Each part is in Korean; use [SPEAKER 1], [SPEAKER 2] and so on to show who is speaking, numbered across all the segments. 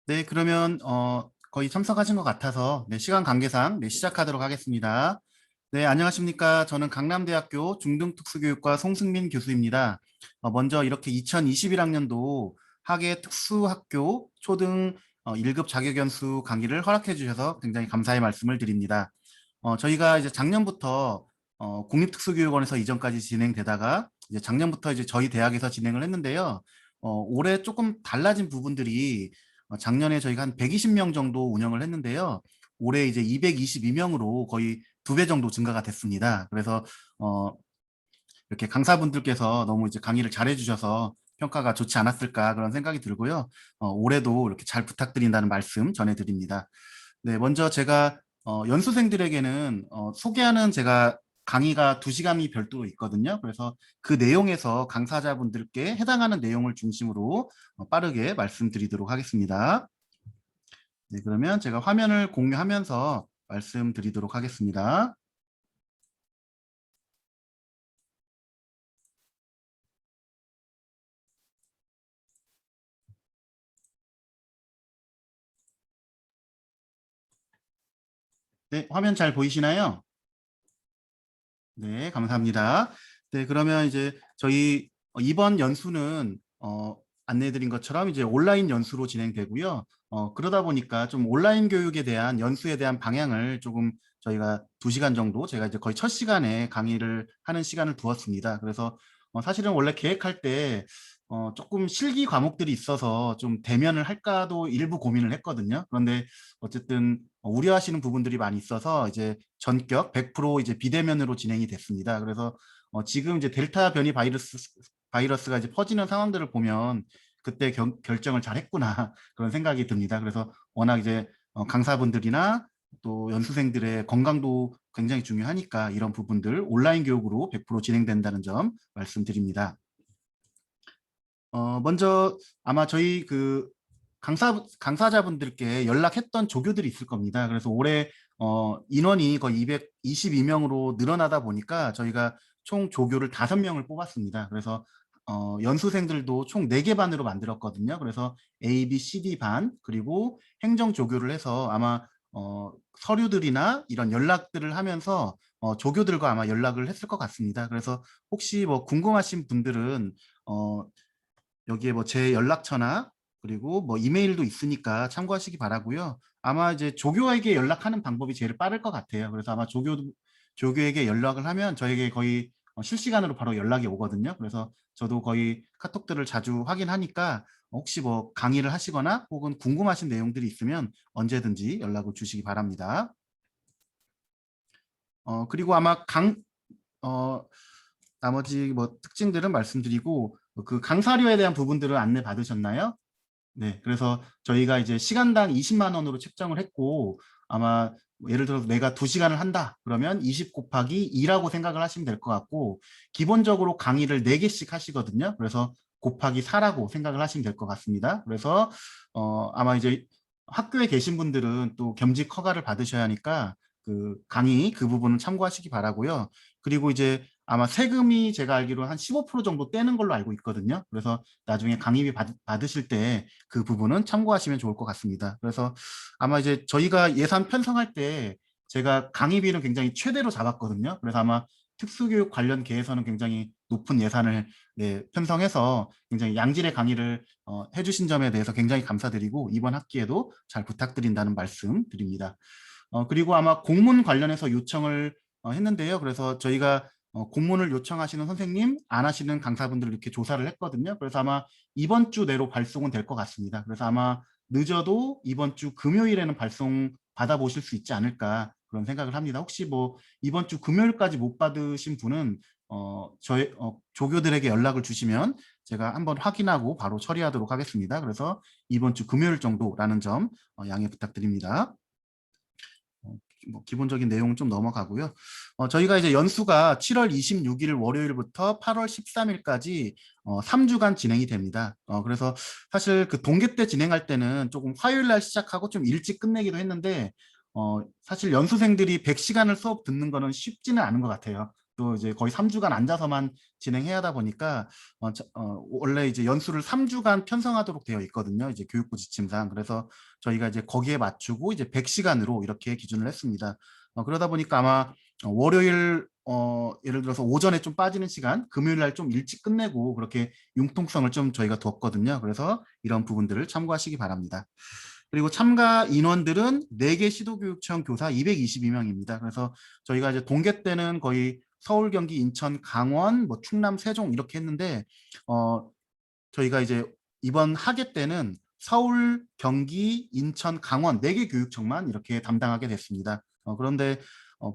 [SPEAKER 1] 네, 그러면 거의 참석하신 것 같아서 네, 시간 관계상 네, 시작하도록 하겠습니다. 네, 안녕하십니까. 저는 강남대학교 중등특수교육과 송승민 교수입니다. 먼저 이렇게 2021학년도 학예 특수학교 초등 1급 자격연수 강의를 허락해 주셔서 굉장히 감사의 말씀을 드립니다. 저희가 이제 작년부터 국립특수교육원에서 이전까지 진행되다가 이제 작년부터 이제 저희 대학에서 진행을 했는데요. 올해 조금 달라진 부분들이 작년에 저희가 한 120명 정도 운영을 했는데요. 올해 이제 222명으로 거의 2배 정도 증가가 됐습니다. 그래서 어, 이렇게 강사분들께서 너무 이제 강의를 잘해 주셔서 평가가 좋지 않았을까 그런 생각이 들고요. 올해도 이렇게 잘 부탁드린다는 말씀 전해드립니다. 네, 먼저 제가 연수생들에게는 소개하는 제가 강의가 2시간이 별도로 있거든요. 그래서 그 내용에서 강사자분들께 해당하는 내용을 중심으로 빠르게 말씀드리도록 하겠습니다. 네, 그러면 제가 화면을 공유하면서 말씀드리도록 하겠습니다. 네, 화면 잘 보이시나요? 네, 감사합니다. 네, 그러면 이제 저희 이번 연수는 안내해드린 것처럼 이제 온라인 연수로 진행되고요. 그러다 보니까 좀 온라인 교육에 대한 연수에 대한 방향을 조금 저희가 2시간 정도 제가 이제 거의 첫 시간에 강의를 하는 시간을 두었습니다. 그래서 사실은 원래 계획할 때 조금 실기 과목들이 있어서 좀 대면을 할까도 일부 고민을 했거든요. 그런데 어쨌든 우려하시는 부분들이 많이 있어서 이제 전격 100% 이제 비대면으로 진행이 됐습니다. 그래서 지금 이제 델타 변이 바이러스가 이제 퍼지는 상황들을 보면 그때 결정을 잘 했구나 그런 생각이 듭니다. 그래서 워낙 이제 강사분들이나 또 연수생들의 건강도 굉장히 중요하니까 이런 부분들 온라인 교육으로 100% 진행된다는 점 말씀드립니다. 먼저 아마 저희 그 강사자분들께 연락했던 조교들이 있을 겁니다. 그래서 올해 인원이 거의 222명으로 늘어나다 보니까 저희가 총 조교를 5명을 뽑았습니다. 그래서 연수생들도 총 4개 반으로 만들었거든요. 그래서 A, B, C, D 반 그리고 행정조교를 해서 아마 서류들이나 이런 연락들을 하면서 조교들과 아마 연락을 했을 것 같습니다. 그래서 혹시 뭐 궁금하신 분들은 어, 여기에 뭐 제 연락처나 그리고 뭐 이메일도 있으니까 참고하시기 바라고요. 아마 이제 조교에게 연락하는 방법이 제일 빠를 것 같아요. 그래서 아마 조교에게 연락을 하면 저에게 거의 실시간으로 바로 연락이 오거든요. 그래서 저도 거의 카톡들을 자주 확인하니까 혹시 뭐 강의를 하시거나 혹은 궁금하신 내용들이 있으면 언제든지 연락을 주시기 바랍니다. 그리고 아마 어, 나머지 뭐 특징들은 말씀드리고 그 강사료에 대한 부분들은 안내 받으셨나요? 네, 그래서 저희가 이제 시간당 20만 원으로 책정을 했고 아마 뭐 예를 들어서 내가 2시간을 한다 그러면 20 곱하기 2라고 생각을 하시면 될 것 같고 기본적으로 강의를 4개씩 하시거든요. 그래서 곱하기 4라고 생각을 하시면 될 것 같습니다. 그래서 아마 이제 학교에 계신 분들은 또 겸직 허가를 받으셔야 하니까 그 강의 그 부분은 참고하시기 바라고요. 그리고 이제 아마 세금이 제가 알기로 한 15% 정도 떼는 걸로 알고 있거든요. 그래서 나중에 강의비 받으실 때 그 부분은 참고하시면 좋을 것 같습니다. 그래서 아마 이제 저희가 예산 편성할 때 제가 강의비는 굉장히 최대로 잡았거든요. 그래서 아마 특수교육 관련 계에서는 굉장히 높은 예산을 네, 편성해서 굉장히 양질의 강의를 해주신 점에 대해서 굉장히 감사드리고 이번 학기에도 잘 부탁드린다는 말씀 드립니다. 그리고 아마 공문 관련해서 요청을 했는데요. 그래서 저희가 공문을 요청하시는 선생님, 안 하시는 강사분들 이렇게 조사를 했거든요. 그래서 아마 이번 주 내로 발송은 될 것 같습니다. 그래서 아마 늦어도 이번 주 금요일에는 발송 받아보실 수 있지 않을까 그런 생각을 합니다. 혹시 뭐 이번 주 금요일까지 못 받으신 분은 저희 조교들에게 연락을 주시면 제가 한번 확인하고 바로 처리하도록 하겠습니다. 그래서 이번 주 금요일 정도라는 점 양해 부탁드립니다. 뭐 기본적인 내용은 좀 넘어가고요. 저희가 이제 연수가 7월 26일 월요일부터 8월 13일까지 3주간 진행이 됩니다. 그래서 사실 그 동계 때 진행할 때는 조금 화요일 날 시작하고 좀 일찍 끝내기도 했는데 사실 연수생들이 100시간을 수업 듣는 거는 쉽지는 않은 것 같아요. 또 이제 거의 3주간 앉아서만 진행해야 하다 보니까 원래 이제 연수를 3주간 편성하도록 되어 있거든요. 이제 교육부 지침상. 그래서 저희가 이제 거기에 맞추고 이제 100시간으로 이렇게 기준을 했습니다. 그러다 보니까 아마 월요일 예를 들어서 오전에 좀 빠지는 시간, 금요일 날 좀 일찍 끝내고 그렇게 융통성을 좀 저희가 두었거든요. 그래서 이런 부분들을 참고하시기 바랍니다. 그리고 참가 인원들은 4개 시도교육청 교사 222명입니다. 그래서 저희가 이제 동계 때는 거의 서울, 경기, 인천, 강원, 뭐 충남, 세종 이렇게 했는데 저희가 이제 이번 학예 때는 서울, 경기, 인천, 강원 4개 교육청만 이렇게 담당하게 됐습니다. 그런데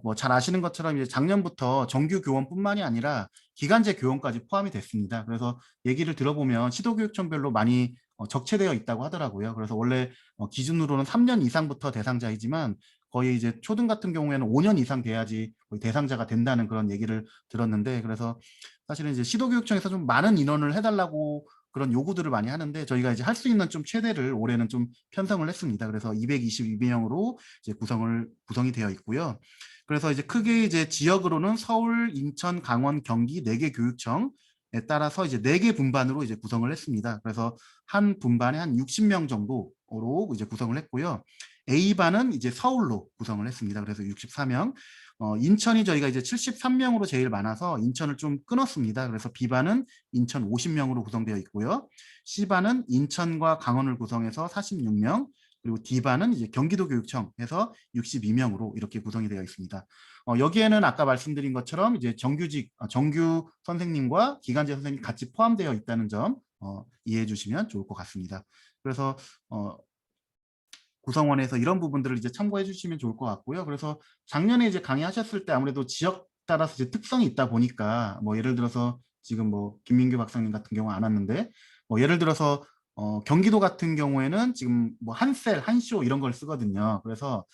[SPEAKER 1] 뭐 잘 아시는 것처럼 이제 작년부터 정규 교원뿐만이 아니라 기간제 교원까지 포함이 됐습니다. 그래서 얘기를 들어보면 시도교육청별로 많이 적체되어 있다고 하더라고요. 그래서 원래 기준으로는 3년 이상부터 대상자이지만 거의 이제 초등 같은 경우에는 5년 이상 돼야지 거의 대상자가 된다는 그런 얘기를 들었는데, 그래서 사실은 이제 시도교육청에서 좀 많은 인원을 해달라고 그런 요구들을 많이 하는데 저희가 이제 할 수 있는 좀 최대를 올해는 좀 편성을 했습니다. 그래서 222명으로 이제 구성이 되어 있고요. 그래서 이제 크게 이제 지역으로는 서울, 인천, 강원, 경기 4개 교육청에 따라서 이제 4개 분반으로 이제 구성을 했습니다. 그래서 한 분반에 한 60명 정도로 이제 구성을 했고요. A반은 이제 서울로 구성을 했습니다. 그래서 64명. 인천이 저희가 이제 73명으로 제일 많아서 인천을 좀 끊었습니다. 그래서 B반은 인천 50명으로 구성되어 있고요. C반은 인천과 강원을 구성해서 46명, 그리고 D반은 이제 경기도 교육청에서 62명으로 이렇게 구성이 되어 있습니다. 여기에는 아까 말씀드린 것처럼 이제 정규 선생님과 기간제 선생님 같이 포함되어 있다는 점 이해해 주시면 좋을 것 같습니다. 그래서 구성원에서 이런 부분들을 이제 참고해 주시면 좋을 것 같고요. 그래서 작년에 이제 강의하셨을 때 아무래도 지역 따라서 이제 특성이 있다 보니까 뭐 예를 들어서 지금 뭐 김민규 박사님 같은 경우 안 왔는데 뭐 예를 들어서 경기도 같은 경우에는 지금 뭐 한셀, 한쇼 이런 걸 쓰거든요. 그래서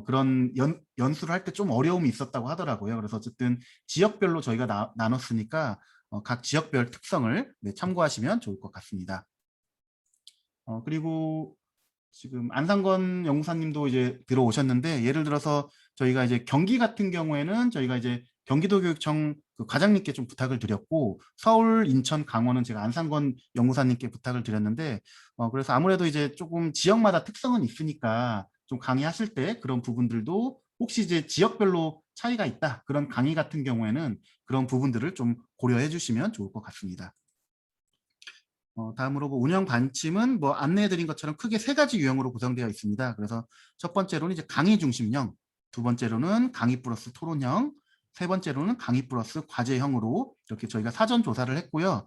[SPEAKER 1] 그런 연수를 할 때 좀 어려움이 있었다고 하더라고요. 그래서 어쨌든 지역별로 저희가 나눴으니까 각 지역별 특성을 네, 참고하시면 좋을 것 같습니다. 그리고 지금 안상건 연구사님도 이제 들어오셨는데 예를 들어서 저희가 이제 경기 같은 경우에는 저희가 이제 경기도교육청 그 과장님께 좀 부탁을 드렸고 서울, 인천, 강원은 제가 안상건 연구사님께 부탁을 드렸는데 그래서 아무래도 이제 조금 지역마다 특성은 있으니까 좀 강의하실 때 그런 부분들도 혹시 이제 지역별로 차이가 있다 그런 강의 같은 경우에는 그런 부분들을 좀 고려해 주시면 좋을 것 같습니다. 다음으로 운영 반침은 뭐 안내해드린 것처럼 크게 3가지 유형으로 구성되어 있습니다. 그래서 첫 번째로는 이제 강의 중심형, 두 번째로는 강의 플러스 토론형, 세 번째로는 강의 플러스 과제형으로 이렇게 저희가 사전 조사를 했고요.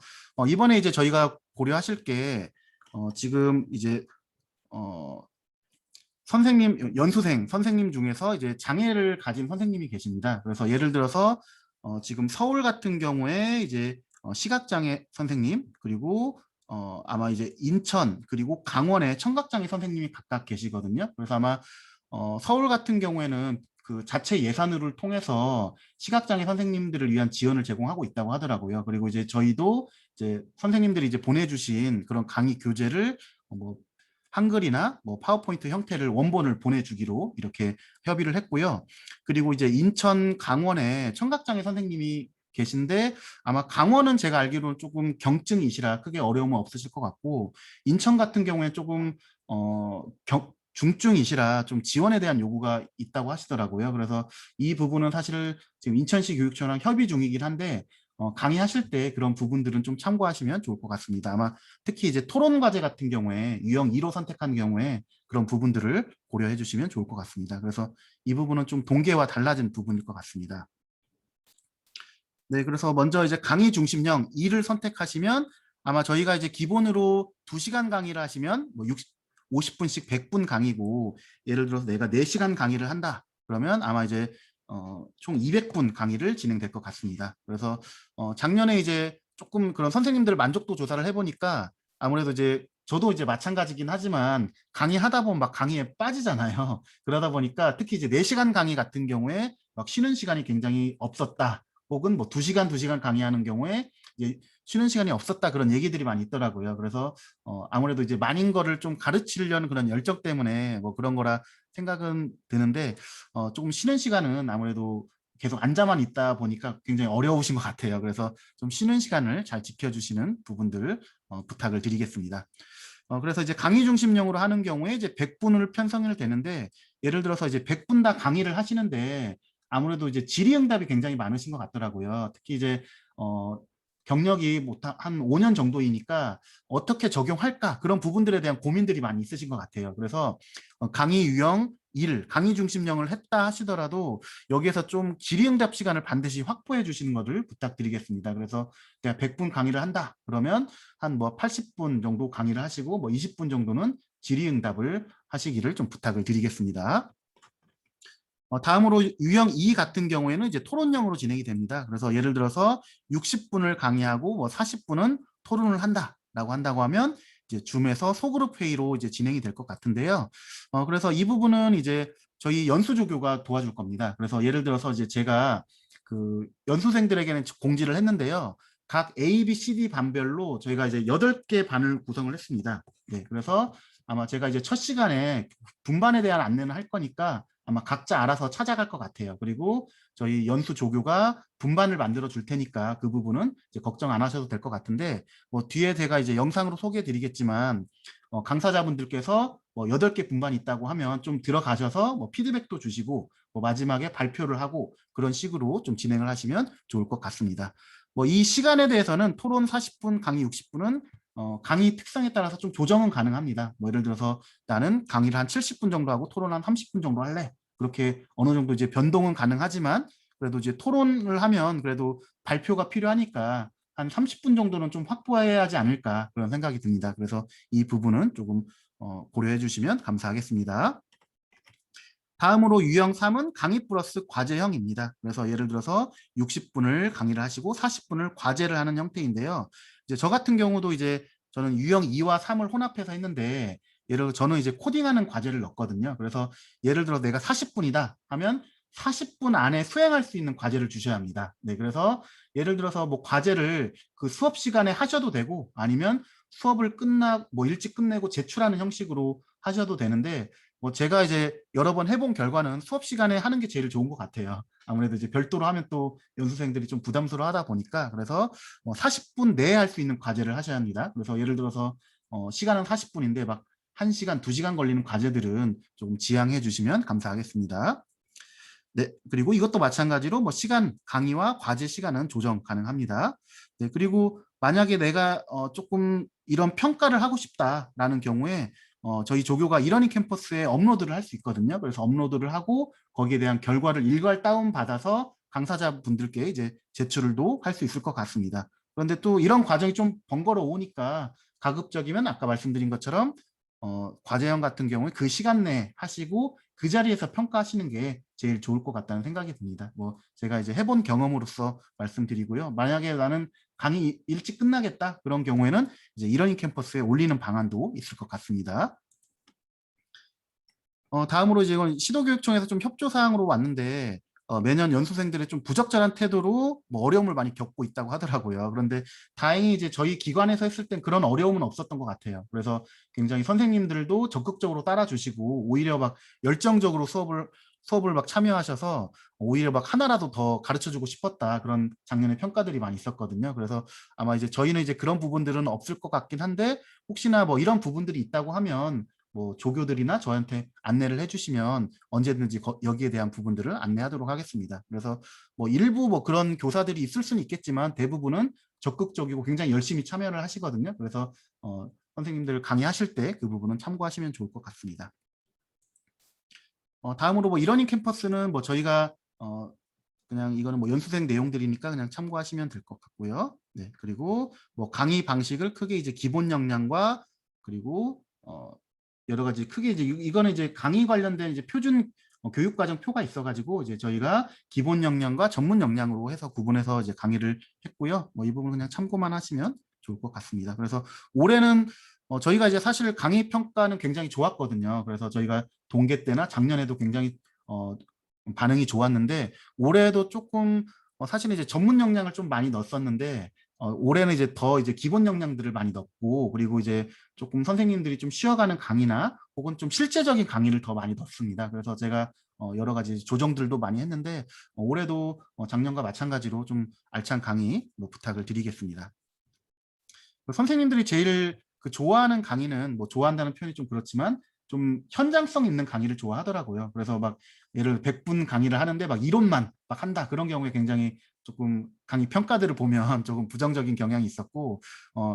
[SPEAKER 1] 이번에 이제 저희가 고려하실 게 지금 이제 연수생 선생님 중에서 이제 장애를 가진 선생님이 계십니다. 그래서 예를 들어서 지금 서울 같은 경우에 이제 시각장애 선생님, 그리고 아마 이제 인천 그리고 강원에 청각장애 선생님이 각각 계시거든요. 그래서 아마 서울 같은 경우에는 그 자체 예산을 통해서 시각장애 선생님들을 위한 지원을 제공하고 있다고 하더라고요. 그리고 이제 저희도 이제 선생님들이 이제 보내주신 그런 강의 교재를 뭐 한글이나 뭐 파워포인트 형태를 원본을 보내주기로 이렇게 협의를 했고요. 그리고 이제 인천 강원에 청각장애 선생님이 계신데 아마 강원은 제가 알기로는 조금 경증이시라 크게 어려움은 없으실 것 같고 인천 같은 경우에 조금 중증이시라 좀 지원에 대한 요구가 있다고 하시더라고요. 그래서 이 부분은 사실 지금 인천시 교육청이랑 협의 중이긴 한데 강의하실 때 그런 부분들은 좀 참고하시면 좋을 것 같습니다. 아마 특히 이제 토론 과제 같은 경우에 유형 2로 선택한 경우에 그런 부분들을 고려해 주시면 좋을 것 같습니다. 그래서 이 부분은 좀 동계와 달라진 부분일 것 같습니다. 네, 그래서 먼저 이제 강의 중심형 2를 선택하시면 아마 저희가 이제 기본으로 2시간 강의를 하시면 뭐 50분씩 100분 강의고 예를 들어서 내가 4시간 강의를 한다. 그러면 아마 이제 총 200분 강의를 진행될 것 같습니다. 그래서 작년에 이제 조금 그런 선생님들 만족도 조사를 해보니까 아무래도 이제 저도 이제 마찬가지긴 하지만 강의하다 보면 막 강의에 빠지잖아요. 그러다 보니까 특히 이제 4시간 강의 같은 경우에 막 쉬는 시간이 굉장히 없었다. 혹은 뭐 2시간 강의하는 경우에 이제 쉬는 시간이 없었다 그런 얘기들이 많이 있더라고요. 그래서 아무래도 이제 많은 거를 좀 가르치려는 그런 열정 때문에 뭐 그런 거라 생각은 드는데 조금 쉬는 시간은 아무래도 계속 앉아만 있다 보니까 굉장히 어려우신 것 같아요. 그래서 좀 쉬는 시간을 잘 지켜주시는 부분들 부탁을 드리겠습니다. 그래서 이제 강의 중심형으로 하는 경우에 이제 100분을 편성을 되는데, 예를 들어서 이제 100분 다 강의를 하시는데 아무래도 이제 질의응답이 굉장히 많으신 것 같더라고요. 특히 이제 경력이 뭐 한 5년 정도이니까 어떻게 적용할까, 그런 부분들에 대한 고민들이 많이 있으신 것 같아요. 그래서 강의 유형 1, 강의 중심형을 했다 하시더라도 여기에서 좀 질의응답 시간을 반드시 확보해 주시는 것을 부탁드리겠습니다. 그래서 내가 100분 강의를 한다 그러면 한 뭐 80분 정도 강의를 하시고 뭐 20분 정도는 질의응답을 하시기를 좀 부탁을 드리겠습니다. 다음으로 유형 2 같은 경우에는 이제 토론형으로 진행이 됩니다. 그래서 예를 들어서 60분을 강의하고 뭐 40분은 토론을 한다라고 한다고 하면 이제 줌에서 소그룹 회의로 이제 진행이 될 것 같은데요. 그래서 이 부분은 이제 저희 연수조교가 도와줄 겁니다. 그래서 예를 들어서 이제 제가 그 연수생들에게는 공지를 했는데요. 각 A, B, C, D 반별로 저희가 이제 8개 반을 구성을 했습니다. 네, 그래서 아마 제가 이제 첫 시간에 분반에 대한 안내는 할 거니까 아마 각자 알아서 찾아갈 것 같아요. 그리고 저희 연수 조교가 분반을 만들어 줄 테니까 그 부분은 이제 걱정 안 하셔도 될 것 같은데, 뭐 뒤에 제가 이제 영상으로 소개해 드리겠지만 강사자분들께서 뭐 8개 분반이 있다고 하면 좀 들어가셔서 뭐 피드백도 주시고 뭐 마지막에 발표를 하고 그런 식으로 좀 진행을 하시면 좋을 것 같습니다. 뭐 이 시간에 대해서는 토론 40분, 강의 60분은 강의 특성에 따라서 좀 조정은 가능합니다. 뭐 예를 들어서 나는 강의를 한 70분 정도 하고 토론 한 30분 정도 할래. 그렇게 어느 정도 이제 변동은 가능하지만 그래도 이제 토론을 하면 그래도 발표가 필요하니까 한 30분 정도는 좀 확보해야 하지 않을까, 그런 생각이 듭니다. 그래서 이 부분은 조금 고려해 주시면 감사하겠습니다. 다음으로 유형 3은 강의 플러스 과제형입니다. 그래서 예를 들어서 60분을 강의를 하시고 40분을 과제를 하는 형태인데요. 이제 저 같은 경우도 이제 저는 유형 2와 3을 혼합해서 했는데, 예를 들어 저는 이제 코딩하는 과제를 넣었거든요. 그래서 예를 들어 내가 40분이다 하면 40분 안에 수행할 수 있는 과제를 주셔야 합니다. 네, 그래서 예를 들어서 뭐 과제를 그 수업 시간에 하셔도 되고 아니면 수업을 뭐 일찍 끝내고 제출하는 형식으로 하셔도 되는데, 뭐 제가 이제 여러 번 해본 결과는 수업 시간에 하는 게 제일 좋은 것 같아요. 아무래도 이제 별도로 하면 또 연수생들이 좀 부담스러워하다 보니까, 그래서 40분 내에 할 수 있는 과제를 하셔야 합니다. 그래서 예를 들어서 시간은 40분인데 막 1시간, 2시간 걸리는 과제들은 조금 지양해 주시면 감사하겠습니다. 네, 그리고 이것도 마찬가지로 뭐 강의와 과제 시간은 조정 가능합니다. 네, 그리고 만약에 내가 조금 이런 평가를 하고 싶다라는 경우에 저희 조교가 이러닝 캠퍼스에 업로드를 할 수 있거든요. 그래서 업로드를 하고 거기에 대한 결과를 일괄 다운 받아서 강사자분들께 이제 제출도 할 수 있을 것 같습니다. 그런데 또 이런 과정이 좀 번거로우니까 가급적이면 아까 말씀드린 것처럼 과제형 같은 경우에 그 시간 내에 하시고 그 자리에서 평가하시는 게 제일 좋을 것 같다는 생각이 듭니다. 뭐 제가 이제 해본 경험으로서 말씀드리고요. 만약에 나는 강의 일찍 끝나겠다 그런 경우에는 이제 이러닝 캠퍼스에 올리는 방안도 있을 것 같습니다. 다음으로 이제 이건 시도교육청에서 좀 협조사항으로 왔는데, 매년 연수생들의 좀 부적절한 태도로 뭐 어려움을 많이 겪고 있다고 하더라고요. 그런데 다행히 이제 저희 기관에서 했을 땐 그런 어려움은 없었던 것 같아요. 그래서 굉장히 선생님들도 적극적으로 따라주시고 오히려 막 열정적으로 수업을 막 참여하셔서 오히려 막 하나라도 더 가르쳐주고 싶었다, 그런 작년에 평가들이 많이 있었거든요. 그래서 아마 이제 저희는 이제 그런 부분들은 없을 것 같긴 한데, 혹시나 뭐 이런 부분들이 있다고 하면 뭐 조교들이나 저한테 안내를 해주시면 언제든지 여기에 대한 부분들을 안내하도록 하겠습니다. 그래서 뭐 일부 뭐 그런 교사들이 있을 수는 있겠지만 대부분은 적극적이고 굉장히 열심히 참여를 하시거든요. 그래서 선생님들 강의하실 때 그 부분은 참고하시면 좋을 것 같습니다. 다음으로 뭐 이러닝 캠퍼스는 뭐 저희가 그냥 이거는 뭐 연수생 내용들이니까 그냥 참고하시면 될 것 같고요. 네, 그리고 뭐 강의 방식을 크게 이제 기본 역량과 그리고 여러 가지 크게 이제 이거는 이제 강의 관련된 이제 표준 교육과정 표가 있어가지고 이제 저희가 기본 역량과 전문 역량으로 해서 구분해서 이제 강의를 했고요. 뭐 이 부분 그냥 참고만 하시면 좋을 것 같습니다. 그래서 올해는 저희가 이제 사실 강의 평가는 굉장히 좋았거든요. 그래서 저희가 동계 때나 작년에도 굉장히 반응이 좋았는데, 올해도 조금 사실은 이제 전문 역량을 좀 많이 넣었었는데 올해는 이제 더 이제 기본 역량들을 많이 넣고, 그리고 이제 조금 선생님들이 좀 쉬어가는 강의나 혹은 좀 실제적인 강의를 더 많이 넣습니다. 그래서 제가 여러 가지 조정들도 많이 했는데 올해도 작년과 마찬가지로 좀 알찬 강의 부탁을 드리겠습니다. 선생님들이 제일 좋아하는 강의는 좋아한다는 표현이 좀 그렇지만 좀 현장성 있는 강의를 좋아하더라고요. 그래서 막 예를 100분 강의를 하는데 막 이론만 막 한다 그런 경우에 굉장히 조금 강의 평가들을 보면 조금 부정적인 경향이 있었고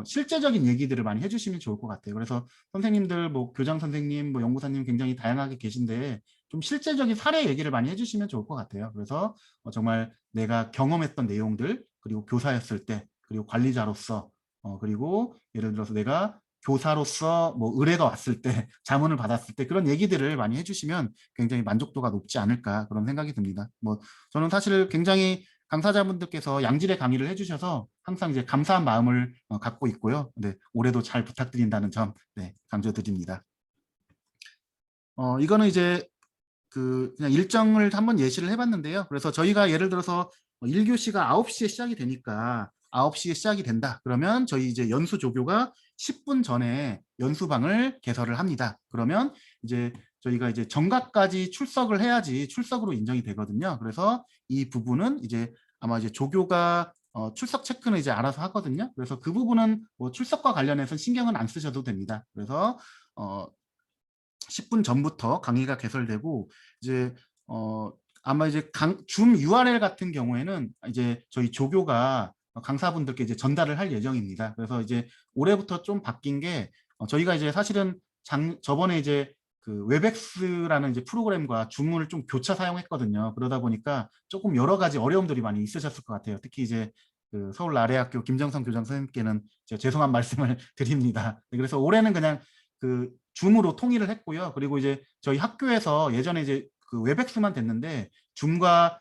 [SPEAKER 1] 실제적인 얘기들을 많이 해주시면 좋을 것 같아요. 그래서 선생님들 교장 선생님 연구사님 굉장히 다양하게 계신데 좀 실제적인 사례 얘기를 많이 해주시면 좋을 것 같아요. 그래서 정말 내가 경험했던 내용들 그리고 교사였을 때 그리고 관리자로서 그리고 예를 들어서 내가 교사로서 의뢰가 왔을 때 자문을 받았을 때 그런 얘기들을 많이 해주시면 굉장히 만족도가 높지 않을까 그런 생각이 듭니다. 저는 사실 굉장히 강사자분들께서 양질의 강의를 해주셔서 항상 이제 감사한 마음을 갖고 있고요. 네, 올해도 잘 부탁드린다는 점 강조드립니다. 이거는 이제 그냥 일정을 한번 예시를 해봤는데요. 그래서 저희가 예를 들어서 1교시가 9시에 시작이 되니까 9시에 시작이 된다. 그러면 저희 이제 연수 조교가 10분 전에 연수방을 개설을 합니다. 그러면 이제 저희가 이제 정각까지 출석을 해야지 출석으로 인정이 되거든요. 그래서 이 부분은 이제 아마 이제 조교가 출석 체크는 이제 알아서 하거든요. 그래서 그 부분은 출석과 관련해서 신경은 안 쓰셔도 됩니다. 그래서 10분 전부터 강의가 개설되고 이제 아마 이제 줌 URL 같은 경우에는 이제 저희 조교가 강사분들께 이제 전달을 할 예정입니다. 그래서 이제 올해부터 좀 바뀐 게 저희가 이제 사실은 저번에 이제 그 웹엑스라는 이제 프로그램과 줌을 좀 교차 사용했거든요. 그러다 보니까 조금 여러 가지 어려움들이 많이 있으셨을 것 같아요. 특히 이제 그 서울 아래학교 김정선 교장 선생님께는 제가 죄송한 말씀을 드립니다. 그래서 올해는 그냥 그 줌으로 통일을 했고요. 그리고 이제 저희 학교에서 예전에 이제 그 웹엑스만 됐는데 줌과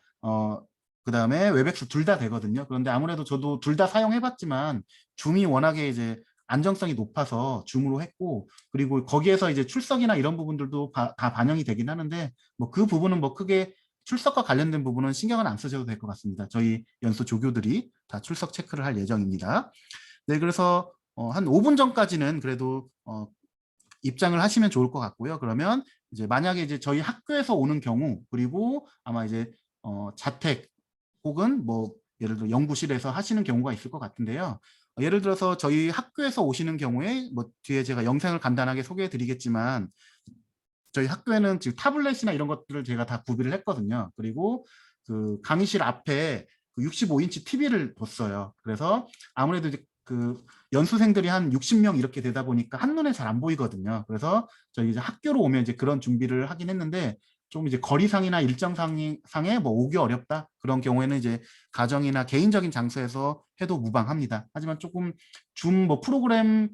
[SPEAKER 1] 그다음에 웹엑스 둘 다 되거든요. 그런데 아무래도 저도 둘 다 사용해봤지만 줌이 워낙에 이제 안정성이 높아서 줌으로 했고 그리고 거기에서 이제 출석이나 이런 부분들도 다 반영이 되긴 하는데 그 부분은 크게 출석과 관련된 부분은 신경은 안 쓰셔도 될 것 같습니다. 저희 연수 조교들이 다 출석 체크를 할 예정입니다. 네, 그래서 한 5분 전까지는 그래도 입장을 하시면 좋을 것 같고요. 그러면 이제 만약에 이제 저희 학교에서 오는 경우 그리고 아마 이제 자택 혹은 예를 들어 연구실에서 하시는 경우가 있을 것 같은데요. 예를 들어서 저희 학교에서 오시는 경우에 뒤에 제가 영상을 간단하게 소개해 드리겠지만 저희 학교에는 지금 타블렛이나 이런 것들을 제가 다 구비를 했거든요. 그리고 그 강의실 앞에 65인치 TV를 뒀어요. 그래서 아무래도 이제 그 연수생들이 한 60명 이렇게 되다 보니까 한눈에 잘 안 보이거든요. 그래서 저희 이제 학교로 오면 이제 그런 준비를 하긴 했는데 좀 이제 거리상이나 일정상에 오기 어렵다 그런 경우에는 이제 가정이나 개인적인 장소에서 해도 무방합니다. 하지만 조금 줌 프로그램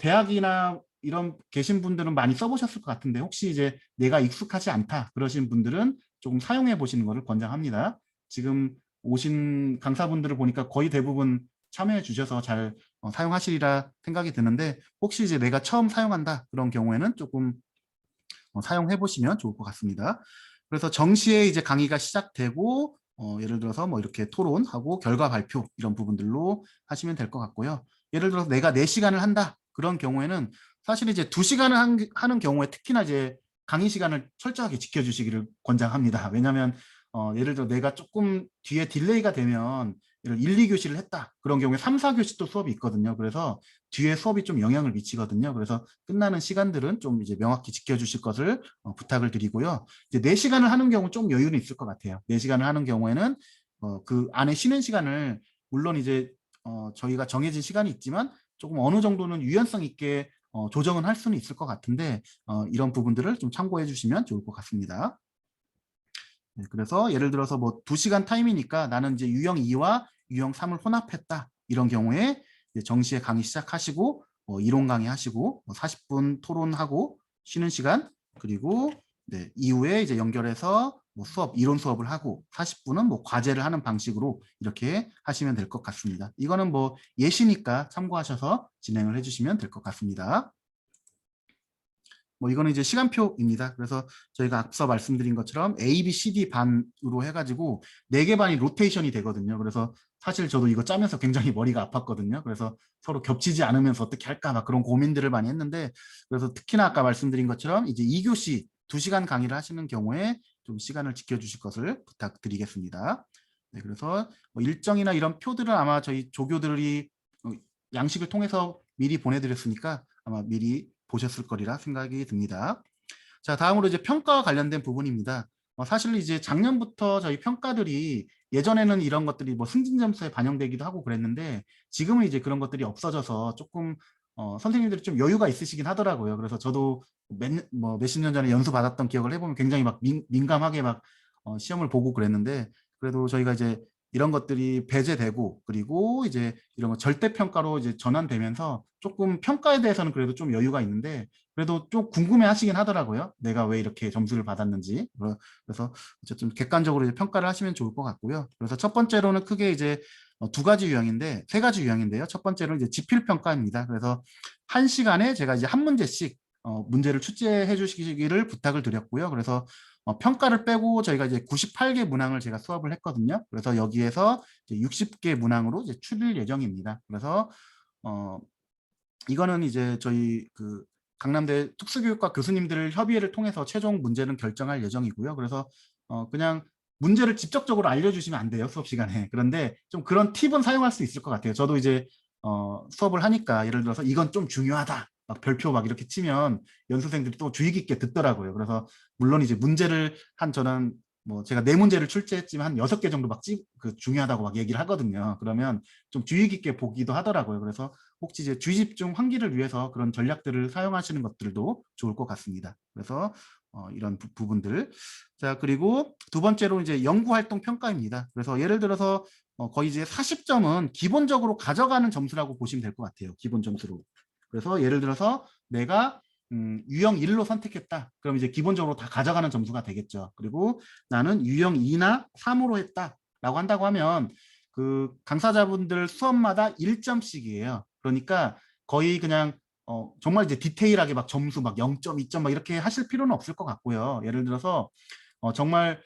[SPEAKER 1] 대학이나 이런 계신 분들은 많이 써보셨을 것 같은데 혹시 이제 내가 익숙하지 않다 그러신 분들은 조금 사용해 보시는 것을 권장합니다. 지금 오신 강사분들을 보니까 거의 대부분 참여해 주셔서 잘 사용하시리라 생각이 드는데 혹시 이제 내가 처음 사용한다 그런 경우에는 조금 사용해 보시면 좋을 것 같습니다. 그래서 정시에 이제 강의가 시작되고 예를 들어서 이렇게 토론하고 결과 발표 이런 부분들로 하시면 될 것 같고요. 예를 들어서 내가 4시간을 한다 그런 경우에는 사실 이제 2시간을 하는 경우에 특히나 이제 강의 시간을 철저하게 지켜주시기를 권장합니다. 왜냐하면 예를 들어 내가 조금 뒤에 딜레이가 되면 1, 2교시를 했다. 그런 경우에 3, 4교시 또 수업이 있거든요. 그래서 뒤에 수업이 좀 영향을 미치거든요. 그래서 끝나는 시간들은 좀 이제 명확히 지켜주실 것을 부탁을 드리고요. 이제 4시간을 하는 경우 좀 여유는 있을 것 같아요. 4시간을 하는 경우에는 그 안에 쉬는 시간을 물론 이제 저희가 정해진 시간이 있지만 조금 어느 정도는 유연성 있게 조정은 할 수는 있을 것 같은데 이런 부분들을 좀 참고해 주시면 좋을 것 같습니다. 네, 그래서 예를 들어서 2시간 타임이니까 나는 이제 유형 2와 유형 3을 혼합했다. 이런 경우에 이제 정시에 강의 시작하시고 이론 강의 하시고 40분 토론하고 쉬는 시간 그리고 네, 이후에 이제 연결해서 수업 이론 수업을 하고 40분은 과제를 하는 방식으로 이렇게 하시면 될 것 같습니다. 이거는 예시니까 참고하셔서 진행을 해주시면 될 것 같습니다. 이거는 이제 시간표입니다. 그래서 저희가 앞서 말씀드린 것처럼 A, B, C, D 반으로 해가지고 4개 반이 로테이션이 되거든요. 그래서 사실 저도 이거 짜면서 굉장히 머리가 아팠거든요. 그래서 서로 겹치지 않으면서 어떻게 할까 막 그런 고민들을 많이 했는데 그래서 특히나 아까 말씀드린 것처럼 이제 2교시 2시간 강의를 하시는 경우에 좀 시간을 지켜주실 것을 부탁드리겠습니다. 네, 그래서 뭐 일정이나 이런 표들은 아마 저희 조교들이 양식을 통해서 미리 보내드렸으니까 아마 미리 보셨을 거리라 생각이 듭니다. 자, 다음으로 이제 평가와 관련된 부분입니다. 사실 이제 작년부터 저희 평가들이 예전에는 이런 것들이 뭐 승진 점수에 반영되기도 하고 그랬는데 지금은 이제 그런 것들이 없어져서 조금 선생님들이 좀 여유가 있으시긴 하더라고요. 그래서 저도 몇십 년 전에 연수 받았던 기억을 해보면 굉장히 막 민감하게 막 시험을 보고 그랬는데 그래도 저희가 이제 이런 것들이 배제되고 그리고 이제 이런 거 절대평가로 이제 전환되면서 조금 평가에 대해서는 그래도 좀 여유가 있는데 그래도 좀 궁금해 하시긴 하더라고요. 내가 왜 이렇게 점수를 받았는지. 그래서 어쨌든 객관적으로 이제 평가를 하시면 좋을 것 같고요. 그래서 첫 번째로는 크게 이제 두 가지 유형인데, 세 가지 유형인데요. 첫 번째로는 이제 지필평가입니다. 그래서 한 시간에 제가 이제 한 문제씩 문제를 출제해 주시기를 부탁을 드렸고요. 그래서 평가를 빼고 저희가 이제 98개 문항을 제가 수업을 했거든요. 그래서 여기에서 이제 60개 문항으로 이제 추릴 예정입니다. 그래서 이거는 이제 저희 그 강남대 특수교육과 교수님들 협의회를 통해서 최종 문제는 결정할 예정이고요. 그래서 그냥 문제를 직접적으로 알려주시면 안 돼요, 수업 시간에. 그런데 좀 그런 팁은 사용할 수 있을 것 같아요. 저도 이제 수업을 하니까 예를 들어서 이건 좀 중요하다. 막 별표 막 이렇게 치면 연수생들이 또 주의 깊게 듣더라고요. 그래서 물론 이제 문제를 저는 뭐 제가 네 문제를 출제했지만 한 6개 정도 막 중요하다고 막 얘기를 하거든요. 그러면 좀 주의 깊게 보기도 하더라고요. 그래서 혹시 이제 주의 집중 환기를 위해서 그런 전략들을 사용하시는 것들도 좋을 것 같습니다. 그래서 이런 부분들. 자, 그리고 두 번째로 이제 연구활동 평가입니다. 그래서 예를 들어서 거의 이제 40점은 기본적으로 가져가는 점수라고 보시면 될 것 같아요. 기본 점수로. 그래서 예를 들어서 내가 유형 1로 선택했다. 그럼 이제 기본적으로 다 가져가는 점수가 되겠죠. 그리고 나는 유형 2나 3으로 했다. 라고 한다고 하면 그 강사자분들 수업마다 1점씩이에요. 그러니까 거의 그냥 정말 이제 디테일하게 막 점수 막 0점, 2점 막 이렇게 하실 필요는 없을 것 같고요. 예를 들어서 정말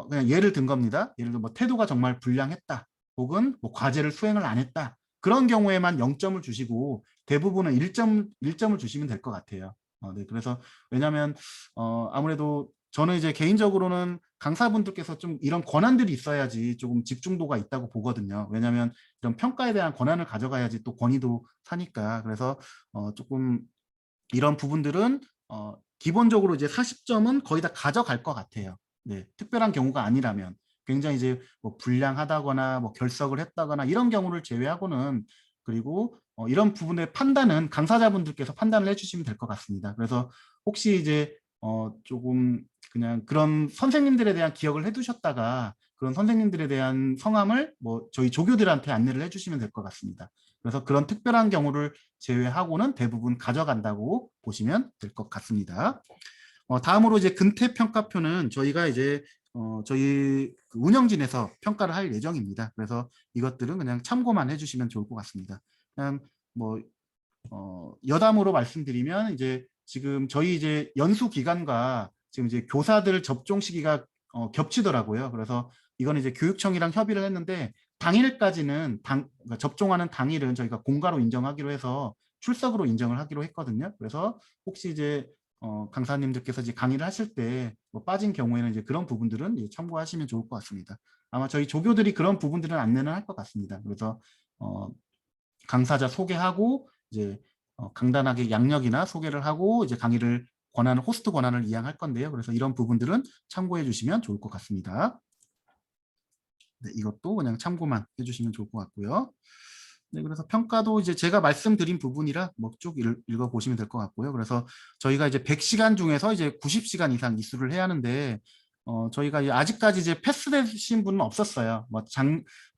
[SPEAKER 1] 그냥 예를 든 겁니다. 예를 들어 뭐 태도가 정말 불량했다. 혹은 뭐 과제를 수행을 안 했다. 그런 경우에만 0점을 주시고 대부분은 1점을 주시면 될 것 같아요. 네, 그래서 왜냐하면 아무래도 저는 이제 개인적으로는 강사분들께서 좀 이런 권한들이 있어야지 조금 집중도가 있다고 보거든요. 왜냐하면 이런 평가에 대한 권한을 가져가야지 또 권위도 사니까. 그래서 조금 이런 부분들은 기본적으로 이제 40점은 거의 다 가져갈 것 같아요. 네, 특별한 경우가 아니라면 굉장히 이제 뭐 불량하다거나 뭐 결석을 했다거나 이런 경우를 제외하고는 그리고 이런 부분의 판단은 강사자분들께서 판단을 해주시면 될 것 같습니다. 그래서 혹시 이제 조금 그냥 그런 선생님들에 대한 기억을 해두셨다가 그런 선생님들에 대한 성함을 뭐 저희 조교들한테 안내를 해주시면 될 것 같습니다. 그래서 그런 특별한 경우를 제외하고는 대부분 가져간다고 보시면 될 것 같습니다. 다음으로 이제 근태평가표는 저희가 이제 저희 그 운영진에서 평가를 할 예정입니다. 그래서 이것들은 그냥 참고만 해주시면 좋을 것 같습니다. 그냥 뭐 여담으로 말씀드리면 이제 지금 저희 이제 연수 기간과 지금 이제 교사들 접종 시기가 겹치더라고요. 그래서 이거는 이제 교육청이랑 협의를 했는데 당일까지는 그러니까 접종하는 당일은 저희가 공가로 인정하기로 해서 출석으로 인정을 하기로 했거든요. 그래서 혹시 이제 강사님들께서 이제 강의를 하실 때뭐 빠진 경우에는 이제 그런 부분들은 이제 참고하시면 좋을 것 같습니다. 아마 저희 조교들이 그런 부분들은 안내는 할 것 같습니다. 그래서 강사자 소개하고 이제 간단하게 양력이나 소개를 하고 이제 강의를 호스트 권한을 이양할 건데요. 그래서 이런 부분들은 참고해 주시면 좋을 것 같습니다. 네, 이것도 그냥 참고만 해주시면 좋을 것 같고요. 네, 그래서 평가도 이제 제가 말씀드린 부분이라 뭐 쭉 읽어보시면 될 것 같고요. 그래서 저희가 이제 100시간 중에서 이제 90시간 이상 이수를 해야 하는데 저희가 아직까지 이제 패스되신 분은 없었어요. 뭐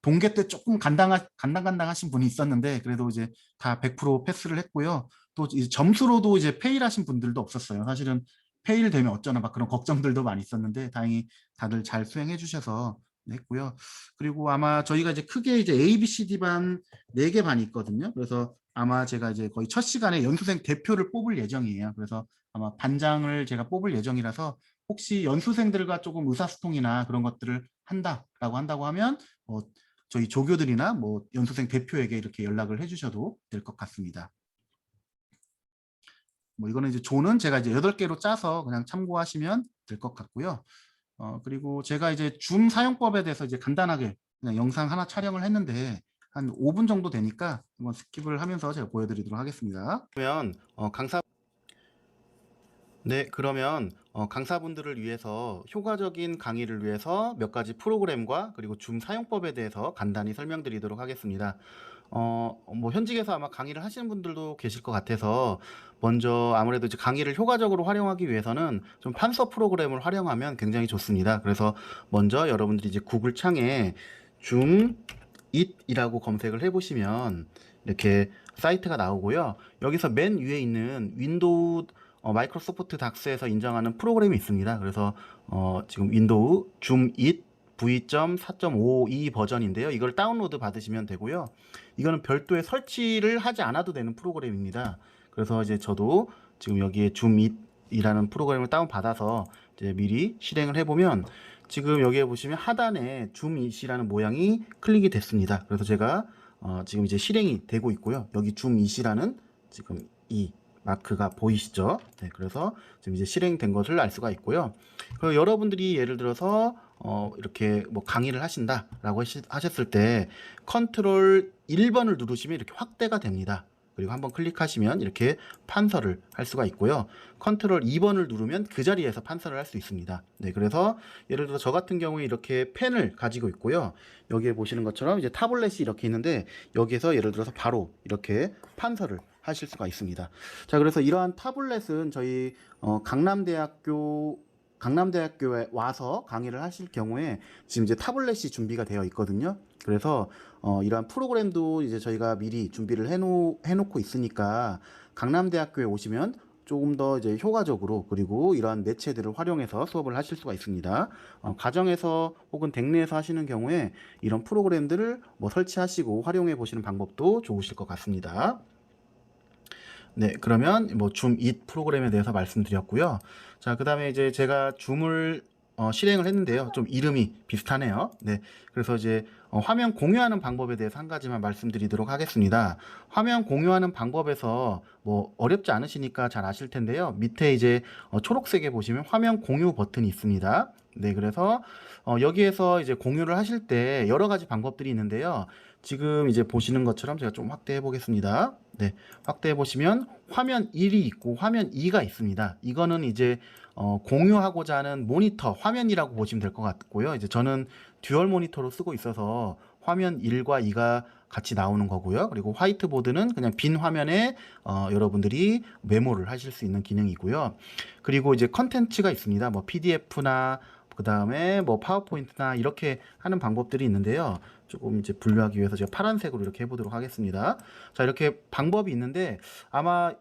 [SPEAKER 1] 동계 때 조금 간당간당하신 분이 있었는데 그래도 이제 다 100% 패스를 했고요. 또 이제 점수로도 이제 페일하신 분들도 없었어요. 사실은 페일 되면 어쩌나 막 그런 걱정들도 많이 있었는데 다행히 다들 잘 수행해 주셔서 했고요. 그리고 아마 저희가 이제 크게 이제 A, B, C, D 반 4개 반이 있거든요. 그래서 아마 제가 이제 거의 첫 시간에 연수생 대표를 뽑을 예정이에요. 그래서 아마 반장을 제가 뽑을 예정이라서 혹시 연수생들과 조금 의사소통이나 그런 것들을 한다고 하면 저희 조교들이나 뭐 연수생 대표에게 이렇게 연락을 해주셔도 될 것 같습니다. 뭐 이거는 이제 조는 제가 이제 8개로 짜서 그냥 참고하시면 될 것 같고요. 그리고 제가 이제 줌 사용법에 대해서 이제 간단하게 그냥 영상 하나 촬영을 했는데 한 5분 정도 되니까 한번 스킵을 하면서 제가 보여드리도록 하겠습니다. 그러면 강사분들을 위해서 효과적인 강의를 위해서 몇 가지 프로그램과 그리고 줌 사용법에 대해서 간단히 설명드리도록 하겠습니다. 뭐 현직에서 아마 강의를 하시는 분들도 계실 것 같아서 먼저 아무래도 이제 강의를 효과적으로 활용하기 위해서는 좀 판서 프로그램을 활용하면 굉장히 좋습니다. 그래서 먼저 여러분들이 이제 구글 창에 줌 it이라고 검색을 해보시면 이렇게 사이트가 나오고요. 여기서 맨 위에 있는 윈도우 마이크로소프트 닥스에서 인정하는 프로그램이 있습니다. 그래서 지금 윈도우 줌 it v.4.52 버전인데요. 이걸 다운로드 받으시면 되고요. 이거는 별도의 설치를 하지 않아도 되는 프로그램입니다. 그래서 이제 저도 지금 여기에 줌 it이라는 프로그램을 다운받아서 이제 미리 실행을 해보면 지금 여기에 보시면 하단에 줌 it이라는 모양이 클릭이 됐습니다. 그래서 제가 지금 이제 실행이 되고 있고요. 여기 줌 it이라는 지금 이 마크가 보이시죠? 네, 그래서 지금 이제 실행된 것을 알 수가 있고요. 그리고 여러분들이 예를 들어서 이렇게 뭐 강의를 하신다라고 하셨을 때 컨트롤 1번을 누르시면 이렇게 확대가 됩니다. 그리고 한번 클릭하시면 이렇게 판서를 할 수가 있고요. 컨트롤 2번을 누르면 그 자리에서 판서를 할 수 있습니다. 네, 그래서 예를 들어 저 같은 경우에 이렇게 펜을 가지고 있고요. 여기에 보시는 것처럼 이제 타블렛이 이렇게 있는데 여기에서 예를 들어서 바로 이렇게 판서를 하실 수가 있습니다. 자, 그래서 이러한 타블렛은 저희 강남대학교에 와서 강의를 하실 경우에 지금 이제 타블렛이 준비가 되어 있거든요. 그래서 이러한 프로그램도 이제 저희가 미리 준비를 해놓고 있으니까 강남대학교에 오시면 조금 더 이제 효과적으로 그리고 이러한 매체들을 활용해서 수업을 하실 수가 있습니다. 가정에서 혹은 댁내에서 하시는 경우에 이런 프로그램들을 뭐 설치하시고 활용해 보시는 방법도 좋으실 것 같습니다. 네, 그러면 뭐 줌 it 프로그램에 대해서 말씀드렸고요. 자, 그다음에 이제 제가 줌을 실행을 했는데요. 좀 이름이 비슷하네요. 네, 그래서 이제 화면 공유하는 방법에 대해서 한 가지만 말씀드리도록 하겠습니다. 화면 공유하는 방법에서 뭐 어렵지 않으시니까 잘 아실 텐데요. 밑에 이제 초록색에 보시면 화면 공유 버튼이 있습니다. 네, 그래서 여기에서 이제 공유를 하실 때 여러 가지 방법들이 있는데요. 지금 이제 보시는 것처럼 제가 좀 확대해 보겠습니다. 네, 확대해 보시면 화면 1이 있고 화면 2가 있습니다. 이거는 이제 공유하고자 하는 모니터 화면이라고 보시면 될 것 같고요. 이제 저는 듀얼 모니터로 쓰고 있어서 화면 1과 2가 같이 나오는 거고요. 그리고 화이트보드는 그냥 빈 화면에 여러분들이 메모를 하실 수 있는 기능이고요. 그리고 이제 컨텐츠가 있습니다. 뭐 PDF나 그 다음에 뭐 파워포인트나 이렇게 하는 방법들이 있는데요. 조금 이제 분류하기 위해서 제가 파란색으로 이렇게 해보도록 하겠습니다. 자, 이렇게 방법이 있는데 아마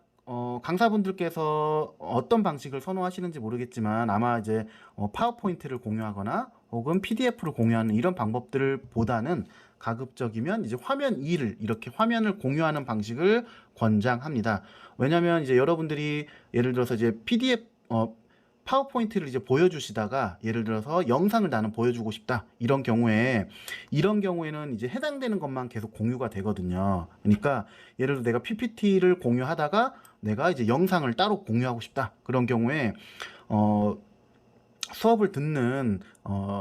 [SPEAKER 1] 강사분들께서 어떤 방식을 선호하시는지 모르겠지만 아마 이제 파워포인트를 공유하거나 혹은 PDF를 공유하는 이런 방법들보다는 가급적이면 이제 화면 2를 이렇게 화면을 공유하는 방식을 권장합니다. 왜냐하면 이제 여러분들이 예를 들어서 이제 파워포인트를 이제 보여주시다가 예를 들어서 영상을 나는 보여주고 싶다 이런 경우에는 이제 해당되는 것만 계속 공유가 되거든요. 그러니까 예를 들어 내가 PPT를 공유하다가 내가 이제 영상을 따로 공유하고 싶다 그런 경우에 수업을 듣는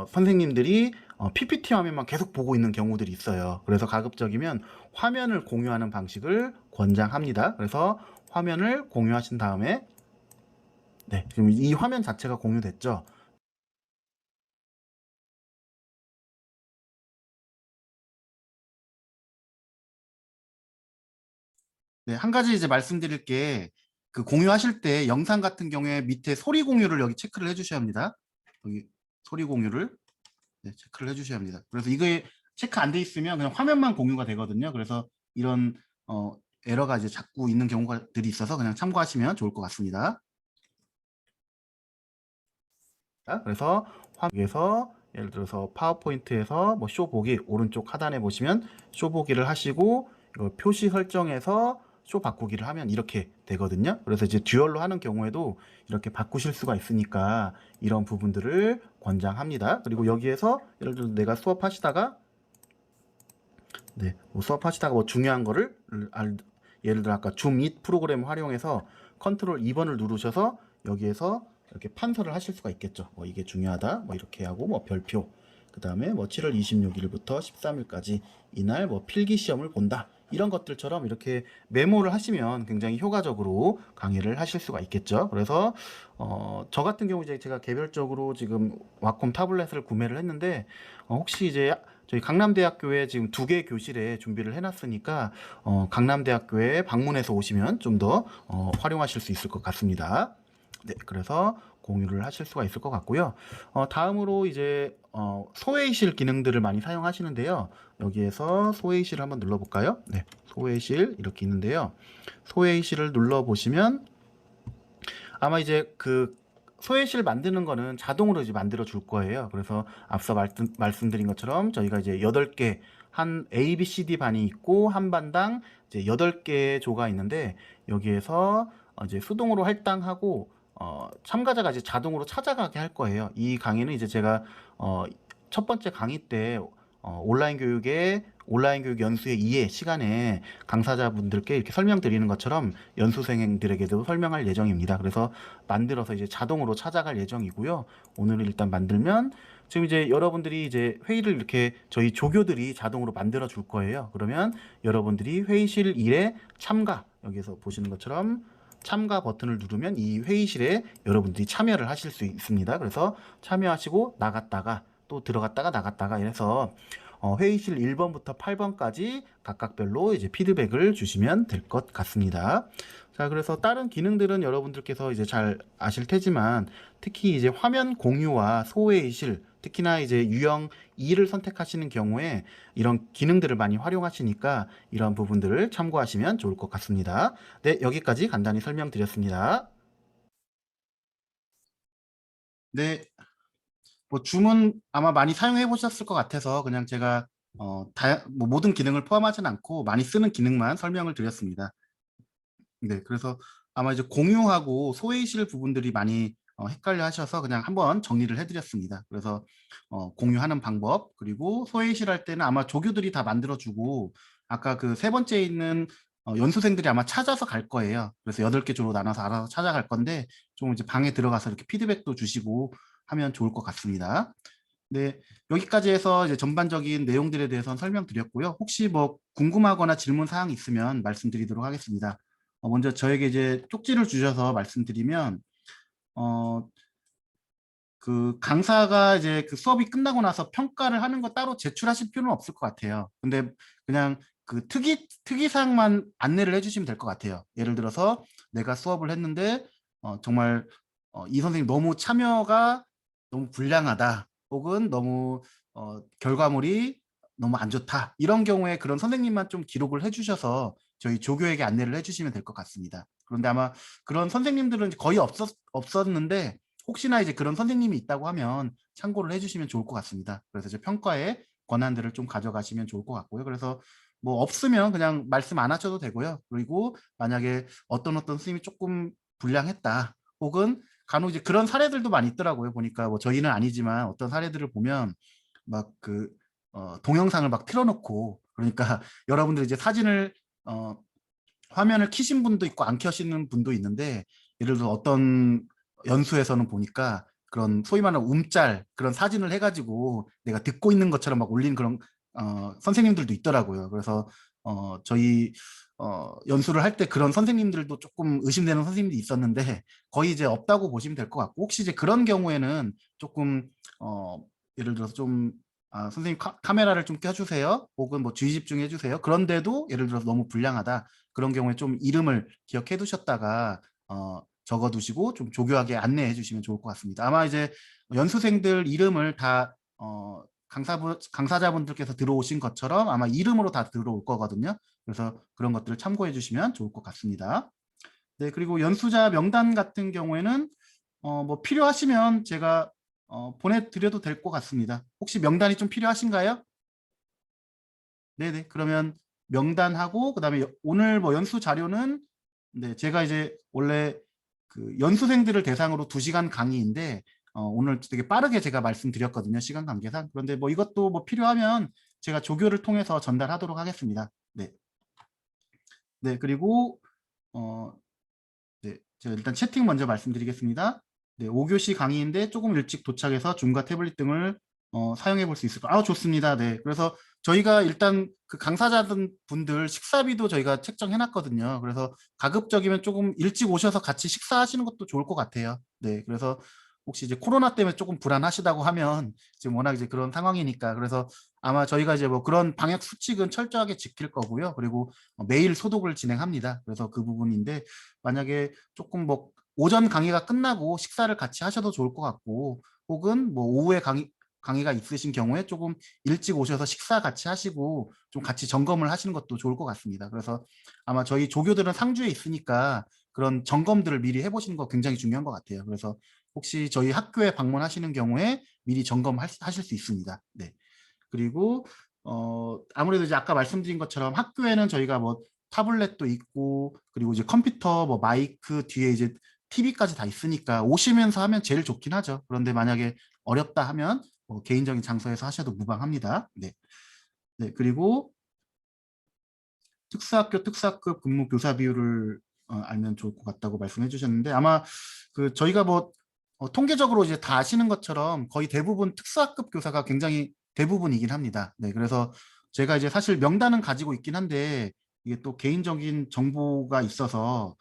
[SPEAKER 1] 선생님들이 PPT 화면만 계속 보고 있는 경우들이 있어요. 그래서 가급적이면 화면을 공유하는 방식을 권장합니다. 그래서 화면을 공유하신 다음에 네, 지금 이 화면 자체가 공유됐죠. 네, 한 가지 이제 말씀드릴 게 그 공유하실 때 영상 같은 경우에 밑에 소리 공유를 여기 체크를 해주셔야 합니다. 여기 소리 공유를 체크를 해주셔야 합니다. 그래서 이거에 체크 안 돼 있으면 그냥 화면만 공유가 되거든요. 그래서 이런 에러가 이제 자꾸 있는 경우들이 있어서 그냥 참고하시면 좋을 것 같습니다. 그래서 화면에서 예를 들어서 파워포인트에서 뭐 쇼 보기 오른쪽 하단에 보시면 쇼 보기를 하시고 이걸 표시 설정해서 쇼 바꾸기를 하면 이렇게 되거든요. 그래서 이제 듀얼로 하는 경우에도 이렇게 바꾸실 수가 있으니까 이런 부분들을 권장합니다. 그리고 여기에서 예를 들어 내가 수업하시다가 뭐 중요한 거를 예를 들어 아까 줌 it 프로그램 활용해서 컨트롤 2번을 누르셔서 여기에서 이렇게 판서를 하실 수가 있겠죠. 뭐 이게 중요하다, 뭐 이렇게 하고 뭐 별표, 그 다음에 뭐 7월 26일부터 13일까지 이날 뭐 필기 시험을 본다. 이런 것들처럼 이렇게 메모를 하시면 굉장히 효과적으로 강의를 하실 수가 있겠죠. 그래서 저 같은 경우 이제 제가 개별적으로 지금 와콤 타블렛을 구매를 했는데 혹시 이제 저희 강남대학교에 지금 2개 교실에 준비를 해놨으니까 강남대학교에 방문해서 오시면 좀 더 활용하실 수 있을 것 같습니다. 네, 그래서 공유를 하실 수가 있을 것 같고요. 다음으로 이제 소회의실 기능들을 많이 사용하시는데요. 여기에서 소회의실을 한번 눌러볼까요? 네, 소회의실 이렇게 있는데요. 소회의실을 눌러보시면 아마 이제 그 소회실 만드는 거는 자동으로 이제 만들어 줄 거예요. 그래서 앞서 말씀드린 것처럼 저희가 이제 8개 한 A, B, C, D 반이 있고 한 반당 이제 8개의 조가 있는데 여기에서 이제 수동으로 할당하고 참가자가 이제 자동으로 찾아가게 할 거예요. 이 강의는 이제 제가 첫 번째 강의 때 온라인 교육 연수의 2회 시간에 강사자분들께 이렇게 설명드리는 것처럼 연수생들에게도 설명할 예정입니다. 그래서 만들어서 이제 자동으로 찾아갈 예정이고요. 오늘 일단 만들면 지금 이제 여러분들이 이제 회의를 이렇게 저희 조교들이 자동으로 만들어 줄 거예요. 그러면 여러분들이 회의실 1에 참가, 여기서 보시는 것처럼 참가 버튼을 누르면 이 회의실에 여러분들이 참여를 하실 수 있습니다. 그래서 참여하시고 나갔다가 또 들어갔다가 나갔다가 이래서 회의실 1번부터 8번까지 각각별로 이제 피드백을 주시면 될 것 같습니다. 자, 그래서 다른 기능들은 여러분들께서 이제 잘 아실 테지만 특히 이제 화면 공유와 소회의실, 특히나 이제 유형 2를 선택하시는 경우에 이런 기능들을 많이 활용하시니까 이런 부분들을 참고하시면 좋을 것 같습니다. 네, 여기까지 간단히 설명드렸습니다. 네, 뭐 줌은 아마 많이 사용해 보셨을 것 같아서 그냥 제가 뭐 모든 기능을 포함하지는 않고 많이 쓰는 기능만 설명을 드렸습니다. 네, 그래서 아마 이제 공유하고 소외실 부분들이 많이 헷갈려 하셔서 그냥 한번 정리를 해드렸습니다. 그래서 공유하는 방법, 그리고 소외실 할 때는 아마 조교들이 다 만들어주고 아까 그 세 번째 있는 연수생들이 아마 찾아서 갈 거예요. 그래서 8개 조로 나눠서 알아서 찾아갈 건데 좀 이제 방에 들어가서 이렇게 피드백도 주시고 하면 좋을 것 같습니다. 네, 여기까지 해서 이제 전반적인 내용들에 대해서 설명드렸고요. 혹시 뭐 궁금하거나 질문 사항 있으면 말씀드리도록 하겠습니다. 먼저 저에게 이제 쪽지를 주셔서 말씀드리면, 어, 그 강사가 이제 그 수업이 끝나고 나서 평가를 하는 거 따로 제출하실 필요는 없을 것 같아요. 근데 그냥 그 특이사항만 안내를 해주시면 될 것 같아요. 예를 들어서 내가 수업을 했는데 정말 이 선생님 너무 참여가 너무 불량하다. 혹은 너무 결과물이 너무 안 좋다. 이런 경우에 그런 선생님만 좀 기록을 해주셔서 저희 조교에게 안내를 해주시면 될 것 같습니다. 그런데 아마 그런 선생님들은 거의 없었는데 혹시나 이제 그런 선생님이 있다고 하면 참고를 해주시면 좋을 것 같습니다. 그래서 이제 평가의 권한들을 좀 가져가시면 좋을 것 같고요. 그래서 뭐 없으면 그냥 말씀 안 하셔도 되고요. 그리고 만약에 어떤 선생님이 조금 불량했다. 혹은 간혹 이제 그런 사례들도 많이 있더라고요. 보니까 뭐 저희는 아니지만 어떤 사례들을 보면 막 그 동영상을 막 틀어놓고 그러니까 여러분들 이제 사진을 화면을 켜신 분도 있고 안 켜시는 분도 있는데 예를 들어 어떤 연수에서는 보니까 그런 소위 말하는 움짤 그런 사진을 해가지고 내가 듣고 있는 것처럼 막 올린 그런 선생님들도 있더라고요. 그래서 저희 연수를 할 때 그런 선생님들도 조금 의심되는 선생님들이 있었는데 거의 이제 없다고 보시면 될 것 같고 혹시 이제 그런 경우에는 조금 예를 들어서 좀 선생님 카메라를 좀 켜주세요. 혹은 뭐 주의 집중해 주세요. 그런데도 예를 들어서 너무 불량하다. 그런 경우에 좀 이름을 기억해 두셨다가 적어 두시고 좀 조교하게 안내해 주시면 좋을 것 같습니다. 아마 이제 연수생들 이름을 다 강사자분들께서 들어오신 것처럼 아마 이름으로 다 들어올 거거든요. 그래서 그런 것들을 참고해 주시면 좋을 것 같습니다. 네, 그리고 연수자 명단 같은 경우에는 뭐 필요하시면 제가 보내드려도 될 것 같습니다. 혹시 명단이 좀 필요하신가요? 네네. 그러면 명단하고 그다음에 오늘 뭐 연수 자료는 네, 제가 이제 원래 그 연수생들을 대상으로 2시간 강의인데 오늘 되게 빠르게 제가 말씀드렸거든요. 시간 관계상. 그런데 뭐 이것도 뭐 필요하면 제가 조교를 통해서 전달하도록 하겠습니다. 네. 네, 그리고 어, 네, 제가 일단 채팅 먼저 말씀드리겠습니다. 네, 5교시 강의인데 조금 일찍 도착해서 줌과 태블릿 등을 사용해 볼 수 있을까? 좋습니다. 네, 그래서 저희가 일단 그 강사자분 분들 식사비도 저희가 책정해 놨거든요. 그래서 가급적이면 조금 일찍 오셔서 같이 식사하시는 것도 좋을 것 같아요. 네, 그래서 혹시 이제 코로나 때문에 조금 불안하시다고 하면 지금 워낙 이제 그런 상황이니까 그래서 아마 저희가 이제 뭐 그런 방역 수칙은 철저하게 지킬 거고요. 그리고 매일 소독을 진행합니다. 그래서 그 부분인데 만약에 조금 뭐 오전 강의가 끝나고 식사를 같이 하셔도 좋을 것 같고 혹은 뭐 오후에 강의가 있으신 경우에 조금 일찍 오셔서 식사 같이 하시고 좀 같이 점검을 하시는 것도 좋을 것 같습니다. 그래서 아마 저희 조교들은 상주에 있으니까 그런 점검들을 미리 해보시는 거 굉장히 중요한 것 같아요. 그래서 혹시 저희 학교에 방문하시는 경우에 미리 점검하실 수 있습니다. 네. 그리고 아무래도 이제 아까 말씀드린 것처럼 학교에는 저희가 뭐 타블렛도 있고 그리고 이제 컴퓨터 뭐 마이크 뒤에 이제 TV까지 다 있으니까 오시면서 하면 제일 좋긴 하죠. 그런데 만약에 어렵다 하면 개인적인 장소에서 하셔도 무방합니다. 네. 네. 그리고 특수학급 근무 교사 비율을 알면 좋을 것 같다고 말씀해 주셨는데 아마 그 저희가 뭐 통계적으로 이제 다 아시는 것처럼 거의 대부분 특수학급 교사가 굉장히 대부분이긴 합니다. 네, 그래서 제가 이제 사실 명단은 가지고 있긴 한데 이게 또 개인적인 정보가 있어서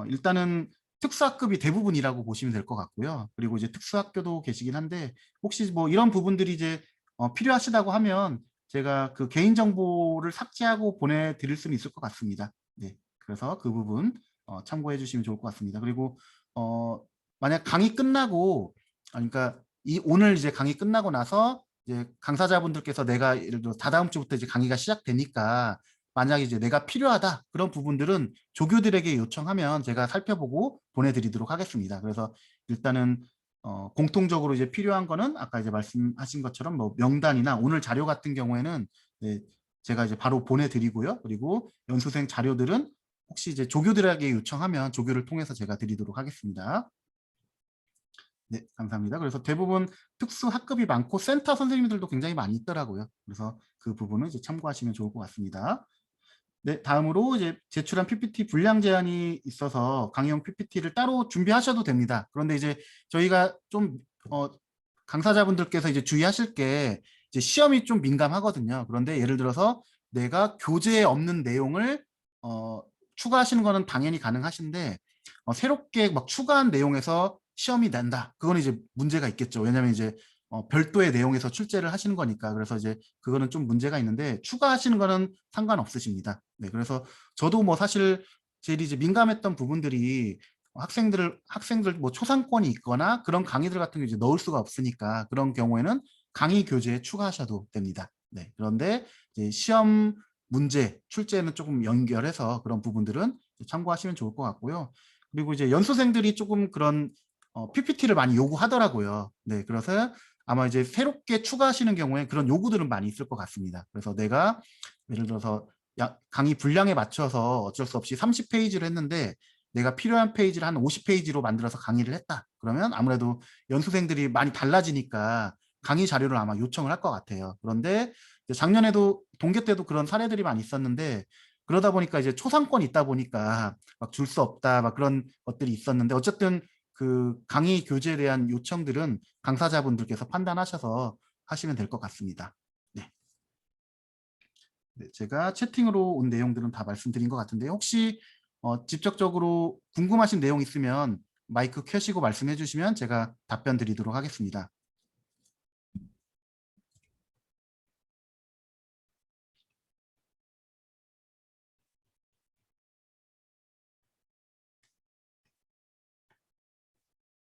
[SPEAKER 1] 일단은 특수학급이 대부분이라고 보시면 될 것 같고요. 그리고 이제 특수학교도 계시긴 한데 혹시 뭐 이런 부분들이 이제 필요하시다고 하면 제가 그 개인정보를 삭제하고 보내드릴 수는 있을 것 같습니다. 네, 그래서 그 부분 참고해 주시면 좋을 것 같습니다. 그리고 만약 강의 끝나고 그러니까 오늘 이제 강의 끝나고 나서 이제 강사자분들께서 내가 예를 들어 다다음 주부터 이제 강의가 시작되니까 만약에 이제 내가 필요하다 그런 부분들은 조교들에게 요청하면 제가 살펴보고 보내드리도록 하겠습니다. 그래서 일단은 공통적으로 이제 필요한 거는 아까 이제 말씀하신 것처럼 뭐 명단이나 오늘 자료 같은 경우에는 네, 제가 이제 바로 보내드리고요. 그리고 연수생 자료들은 혹시 이제 조교들에게 요청하면 조교를 통해서 제가 드리도록 하겠습니다. 네, 감사합니다. 그래서 대부분 특수 학급이 많고 센터 선생님들도 굉장히 많이 있더라고요. 그래서 그 부분은 이제 참고하시면 좋을 것 같습니다. 네, 다음으로 이제 제출한 PPT 분량 제한이 있어서 강의용 PPT를 따로 준비하셔도 됩니다. 그런데 이제 저희가 좀 강사자분들께서 이제 주의하실 게 이제 시험이 좀 민감하거든요. 그런데 예를 들어서 내가 교재에 없는 내용을 추가하시는 거는 당연히 가능하신데 새롭게 막 추가한 내용에서 시험이 난다. 그거는 이제 문제가 있겠죠. 왜냐하면 이제 별도의 내용에서 출제를 하시는 거니까. 그래서 이제 그거는 좀 문제가 있는데 추가하시는 거는 상관없으십니다. 네, 그래서 저도 뭐 사실 제일 이제 민감했던 부분들이 학생들 뭐 초상권이 있거나 그런 강의들 같은 게 이제 넣을 수가 없으니까 그런 경우에는 강의 교재에 추가하셔도 됩니다. 네, 그런데 이제 시험 문제 출제는 조금 연결해서 그런 부분들은 참고하시면 좋을 것 같고요. 그리고 이제 연수생들이 조금 그런 PPT를 많이 요구하더라고요. 네, 그래서 아마 이제 새롭게 추가하시는 경우에 그런 요구들은 많이 있을 것 같습니다. 그래서 내가 예를 들어서 강의 분량에 맞춰서 어쩔 수 없이 30페이지를 했는데 내가 필요한 페이지를 한 50페이지로 만들어서 강의를 했다. 그러면 아무래도 연수생들이 많이 달라지니까 강의 자료를 아마 요청을 할 것 같아요. 그런데 작년에도 동계 때도 그런 사례들이 많이 있었는데 그러다 보니까 이제 초상권이 있다 보니까 막 줄 수 없다 막 그런 것들이 있었는데 어쨌든 그 강의 교재에 대한 요청들은 강사자분들께서 판단하셔서 하시면 될 것 같습니다. 네. 네, 제가 채팅으로 온 내용들은 다 말씀드린 것 같은데 혹시 직접적으로 궁금하신 내용 있으면 마이크 켜시고 말씀해 주시면 제가 답변 드리도록 하겠습니다.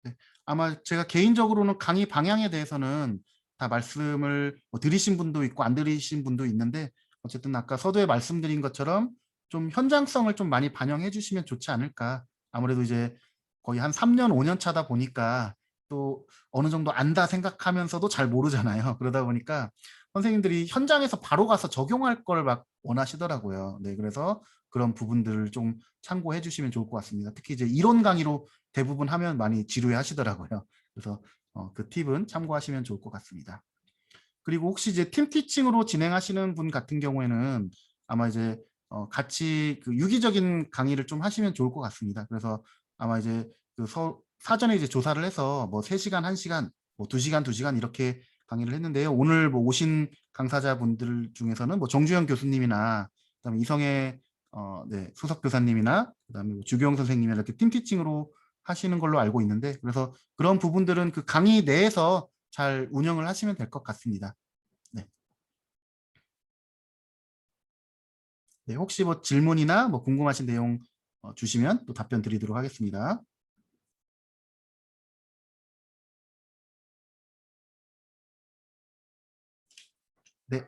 [SPEAKER 1] 네, 아마 제가 개인적으로는 강의 방향에 대해서는 다 말씀을 드리신 분도 있고 안 드리신 분도 있는데 어쨌든 아까 서두에 말씀드린 것처럼 좀 현장성을 좀 많이 반영해 주시면 좋지 않을까. 아무래도 이제 거의 한 3년, 5년 차다 보니까 또 어느 정도 안다 생각하면서도 잘 모르잖아요. 그러다 보니까 선생님들이 현장에서 바로 가서 적용할 걸 막 원하시더라고요. 네, 그래서 그런 부분들을 좀 참고해 주시면 좋을 것 같습니다. 특히 이제 이론 강의로 대부분 하면 많이 지루해 하시더라고요. 그래서 그 팁은 참고하시면 좋을 것 같습니다. 그리고 혹시 이제 팀 티칭으로 진행하시는 분 같은 경우에는 아마 이제 같이 그 유기적인 강의를 좀 하시면 좋을 것 같습니다. 그래서 아마 이제 그 사전에 이제 조사를 해서 뭐 3시간, 1시간, 뭐 2시간, 2시간 이렇게 강의를 했는데요. 오늘 뭐 오신 강사자분들 중에서는 뭐 정주영 교수님이나 그다음에 이성애 네, 수석 교사님이나 그다음에 뭐 주경 선생님이나 이렇게 팀 티칭으로 하시는 걸로 알고 있는데, 그래서 그런 부분들은 그 강의 내에서 잘 운영을 하시면 될 것 같습니다. 네. 네, 혹시 뭐 질문이나 뭐 궁금하신 내용 주시면 또 답변 드리도록 하겠습니다. 네,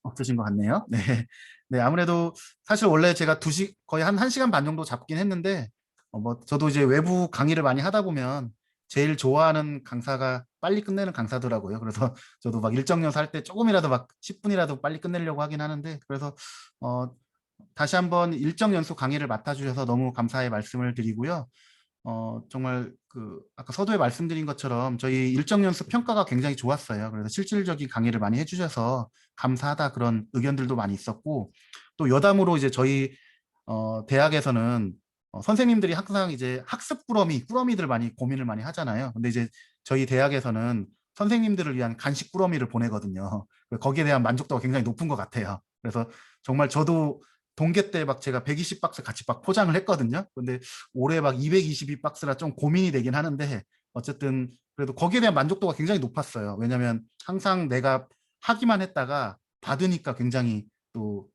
[SPEAKER 1] 없으신 것 같네요. 네. 네, 아무래도 사실 원래 제가 거의 한 1시간 반 정도 잡긴 했는데, 뭐 저도 이제 외부 강의를 많이 하다 보면 제일 좋아하는 강사가 빨리 끝내는 강사더라고요. 그래서 저도 막 일정 연수 할 때 조금이라도 막 10분이라도 빨리 끝내려고 하긴 하는데, 그래서 다시 한번 일정 연수 강의를 맡아주셔서 너무 감사의 말씀을 드리고요. 정말 그 아까 서두에 말씀드린 것처럼 저희 일정 연수 평가가 굉장히 좋았어요. 그래서 실질적인 강의를 많이 해주셔서 감사하다 그런 의견들도 많이 있었고, 또 여담으로 이제 저희 대학에서는 선생님들이 항상 이제 학습 꾸러미들 많이 고민을 많이 하잖아요. 근데 이제 저희 대학에서는 선생님들을 위한 간식 꾸러미를 보내거든요. 거기에 대한 만족도가 굉장히 높은 것 같아요. 그래서 정말 저도 동계 때 막 제가 120박스 같이 막 포장을 했거든요. 근데 올해 막 222박스라 좀 고민이 되긴 하는데, 어쨌든 그래도 거기에 대한 만족도가 굉장히 높았어요. 왜냐하면 항상 내가 하기만 했다가 받으니까 굉장히 또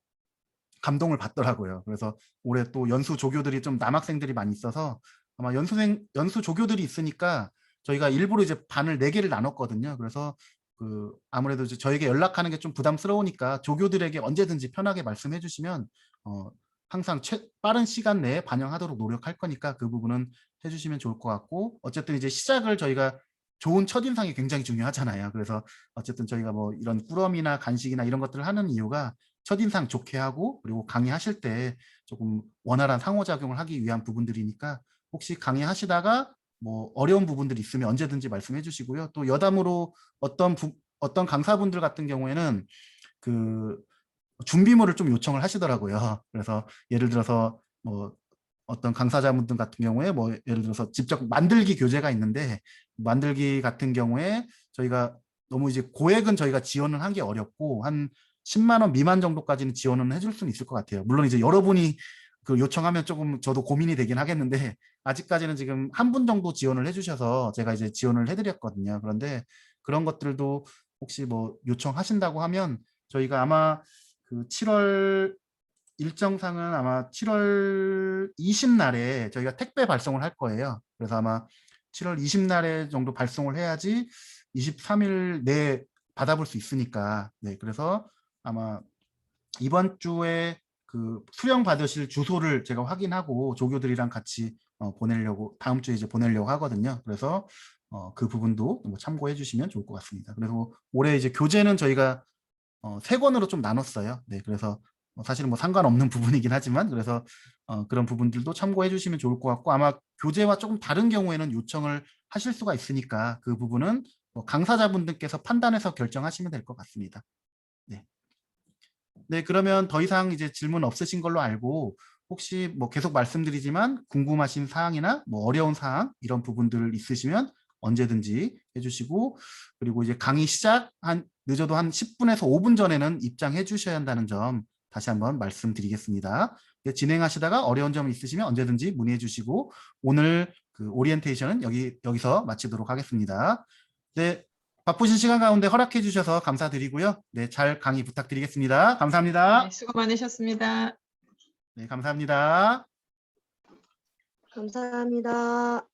[SPEAKER 1] 감동을 받더라고요. 그래서 올해 또 연수 조교들이 좀 남학생들이 많이 있어서 아마 연수 조교들이 있으니까 저희가 일부러 이제 반을 4개를 나눴거든요. 그래서 그 아무래도 이제 저에게 연락하는 게 좀 부담스러우니까 조교들에게 언제든지 편하게 말씀해 주시면 항상 빠른 시간 내에 반영하도록 노력할 거니까 그 부분은 해주시면 좋을 것 같고, 어쨌든 이제 시작을 저희가 좋은 첫인상이 굉장히 중요하잖아요. 그래서 어쨌든 저희가 뭐 이런 꾸러미나 간식이나 이런 것들을 하는 이유가 첫인상 좋게 하고, 그리고 강의하실 때 조금 원활한 상호작용을 하기 위한 부분들이니까, 혹시 강의하시다가 뭐 어려운 부분들이 있으면 언제든지 말씀해 주시고요. 또 여담으로 어떤 강사분들 같은 경우에는 그 준비물을 좀 요청을 하시더라고요. 그래서 예를 들어서 뭐 어떤 강사자분들 같은 경우에 뭐 예를 들어서 직접 만들기 교재가 있는데, 만들기 같은 경우에 저희가 너무 이제 고액은 저희가 지원을 하기 어렵고 한 10만 원 미만 정도까지는 지원은 해줄 수는 있을 것 같아요. 물론 이제 여러분이 그 요청하면 조금 저도 고민이 되긴 하겠는데, 아직까지는 지금 한 분 정도 지원을 해주셔서 제가 이제 지원을 해드렸거든요. 그런데 그런 것들도 혹시 뭐 요청하신다고 하면 저희가 아마 그 7월 일정상은 아마 7월 20날에 저희가 택배 발송을 할 거예요. 그래서 아마 7월 20날에 정도 발송을 해야지 23일 내에 받아볼 수 있으니까. 네, 그래서 아마 이번 주에 그 수령 받으실 주소를 제가 확인하고 조교들이랑 같이 보내려고, 다음 주에 이제 보내려고 하거든요. 그래서 그 부분도 뭐 참고해 주시면 좋을 것 같습니다. 그리고 올해 이제 교재는 저희가 3권으로 좀 나눴어요. 네, 그래서 사실은 뭐 상관없는 부분이긴 하지만, 그래서 그런 부분들도 참고해 주시면 좋을 것 같고, 아마 교재와 조금 다른 경우에는 요청을 하실 수가 있으니까 그 부분은 뭐 강사자분들께서 판단해서 결정하시면 될 것 같습니다. 네. 네, 그러면 더 이상 이제 질문 없으신 걸로 알고, 혹시 뭐 계속 말씀드리지만 궁금하신 사항이나 뭐 어려운 사항 이런 부분들 있으시면 언제든지 해주시고, 그리고 이제 강의 시작 늦어도 한 10분에서 5분 전에는 입장해 주셔야 한다는 점 다시 한번 말씀드리겠습니다. 네, 진행하시다가 어려운 점 있으시면 언제든지 문의해 주시고, 오늘 그 오리엔테이션은 여기서 마치도록 하겠습니다. 네, 바쁘신 시간 가운데 허락해 주셔서 감사드리고요. 네, 잘 강의 부탁드리겠습니다. 감사합니다.
[SPEAKER 2] 네, 수고 많으셨습니다.
[SPEAKER 1] 네, 감사합니다.
[SPEAKER 3] 감사합니다.